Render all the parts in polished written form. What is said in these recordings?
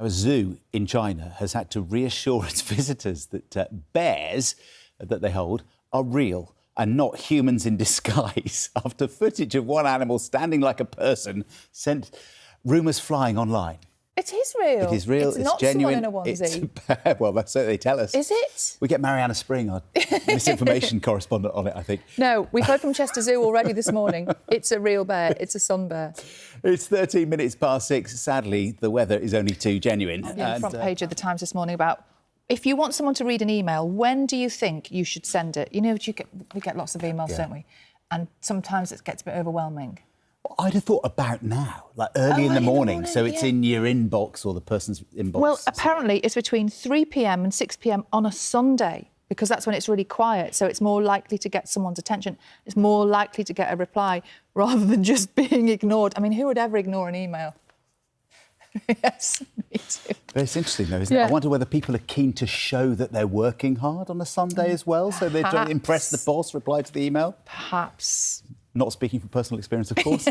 A zoo in China has had to reassure its visitors that bears that they hold are real and not humans in disguise after footage of one animal standing like a person sent rumours flying online. It is real. It is real. It's it's not genuine. someone in a onesie. Well, that's what they tell us. Is it? We get Mariana Spring, our misinformation correspondent, on it, I think. No, we've heard from Chester Zoo already this morning. It's a real bear. It's a sun bear. It's 13 minutes past 6. Sadly, the weather is only too genuine. Yeah, front page of the Times this morning about if you want someone to read an email, when do you think you should send it? You know, we get lots of emails, don't we? And sometimes it gets a bit overwhelming. I'd have thought about now, like early in the morning, so it's in your inbox or the person's inbox. Well, apparently it's between 3 p.m. and 6 p.m. on a Sunday, because that's when it's really quiet, so it's more likely to get someone's attention. It's more likely to get a reply rather than just being ignored. I mean, who would ever ignore an email? Yes, me too. But it's interesting, though, isn't it? I wonder whether people are keen to show that they're working hard on a Sunday as well, so they're trying to impress the boss, reply to the email? Perhaps. Not speaking from personal experience, of course.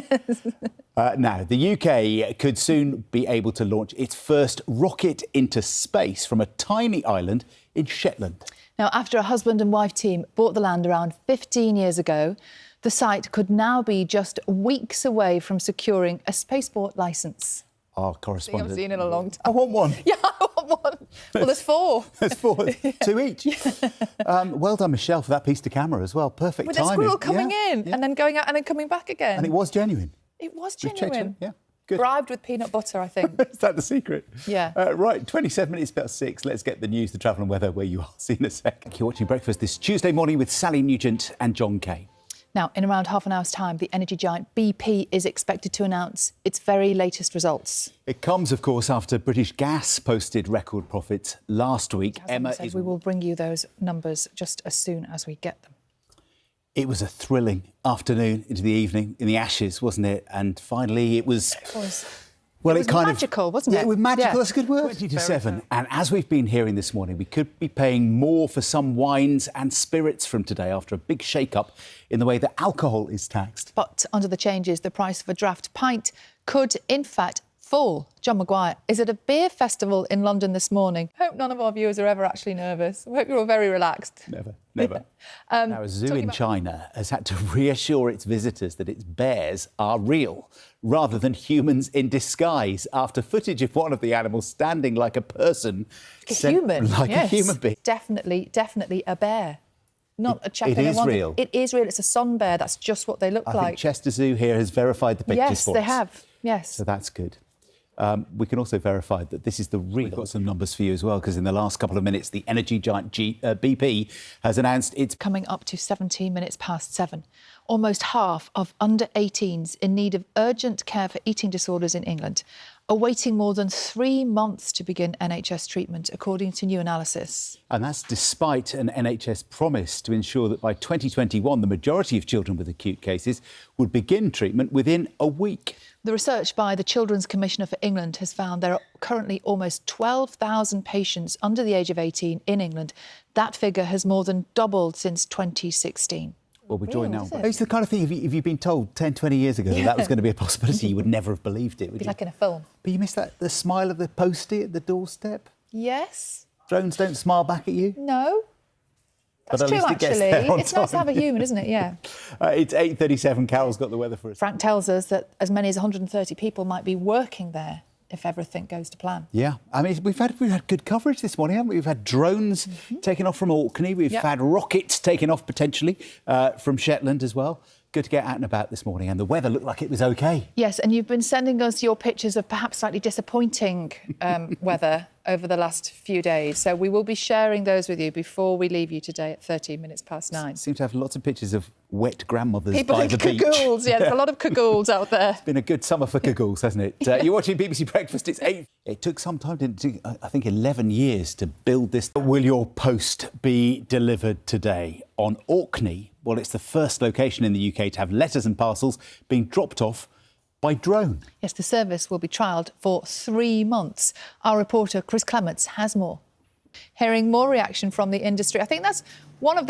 Now, the UK could soon be able to launch its first rocket into space from a tiny island in Shetland. Now, after a husband and wife team bought the land around 15 years ago, the site could now be just weeks away from securing a spaceport licence. Our correspondent. I've seen in a long time. I want one. Yeah, I want one. Well, there's 4. There's 4, 2 each. Well done, Michelle, for that piece to camera as well. Perfect With timing. With a squirrel coming in and then going out and then coming back again. And it was genuine. It was We've checked genuine. it. Yeah, good. Bribed with peanut butter, I think. Is that the secret? Yeah. Right, 27 minutes past 6. Let's get the news, the travel and weather where you are. See you in a sec. You're watching Breakfast this Tuesday morning with Sally Nugent and John Kay. Now, in around half an hour's time, the energy giant BP is expected to announce its very latest results. It comes, of course, after British Gas posted record profits last week. Emma said we will bring you those numbers just as soon as we get them. It was a thrilling afternoon into the evening in the Ashes, wasn't it? And finally, it was... Well, it was magical, wasn't it? Yeah, it was magical. Yeah. That's a good word. 20 to 7. And as we've been hearing this morning, we could be paying more for some wines and spirits from today after a big shake-up in the way that alcohol is taxed. But under the changes, the price of a draft pint could, in fact, fall. John Maguire is at a beer festival in London this morning. Hope none of our viewers are ever actually nervous. I hope you're all very relaxed. Never. Now, a zoo in China has had to reassure its visitors that its bears are real rather than humans in disguise after footage of one of the animals standing like a person. A human being. Definitely a bear. Not a chap in a onesie. It is real. It is real. It's a sun bear. That's just what they look like. I think Chester Zoo here has verified the pictures for us. Yes, they have. Yes. So that's good. We can also verify that this is the real... We've got some numbers for you as well, because in the last couple of minutes, the energy giant BP has announced it's... Coming up to 17 minutes past 7. Almost half of under-18s in need of urgent care for eating disorders in England are waiting more than 3 months to begin NHS treatment, according to new analysis. And that's despite an NHS promise to ensure that by 2021, the majority of children with acute cases would begin treatment within a week. The research by the Children's Commissioner for England has found there are currently almost 12,000 patients under the age of 18 in England. That figure has more than doubled since 2016. Well, we're joined now. It's the kind of thing, if you'd been told 10, 20 years ago that was going to be a possibility, you would never have believed it, would you? Like in a film. But you missed that, the smile of the postie at the doorstep? Yes. Drones don't smile back at you? No. That's but true, actually. It's nice to have a human, isn't it? Yeah. It's 8:37. Carol's got the weather for us. Frank tells us that as many as 130 people might be working there if everything goes to plan. Yeah. I mean, we've had good coverage this morning, haven't we? We've had drones taken off from Orkney. We've had rockets taken off, potentially, from Shetland as well. Good to get out and about this morning, and the weather looked like it was OK. Yes, and you've been sending us your pictures of perhaps slightly disappointing weather over the last few days. So we will be sharing those with you before we leave you today at 13 minutes past 9. Seem to have lots of pictures of wet grandmothers People by the beach. Cagoules, yeah, there's a lot of cagoules out there. It's been a good summer for cagoules, hasn't it? You're watching BBC Breakfast. It's 8. It took some time, didn't it? I think 11 years to build this. Will your post be delivered today? On Orkney, well, it's the first location in the UK to have letters and parcels being dropped off by drone. Yes, the service will be trialled for 3 months. Our reporter, Chris Clements, has more. Hearing more reaction from the industry. I think that's one of the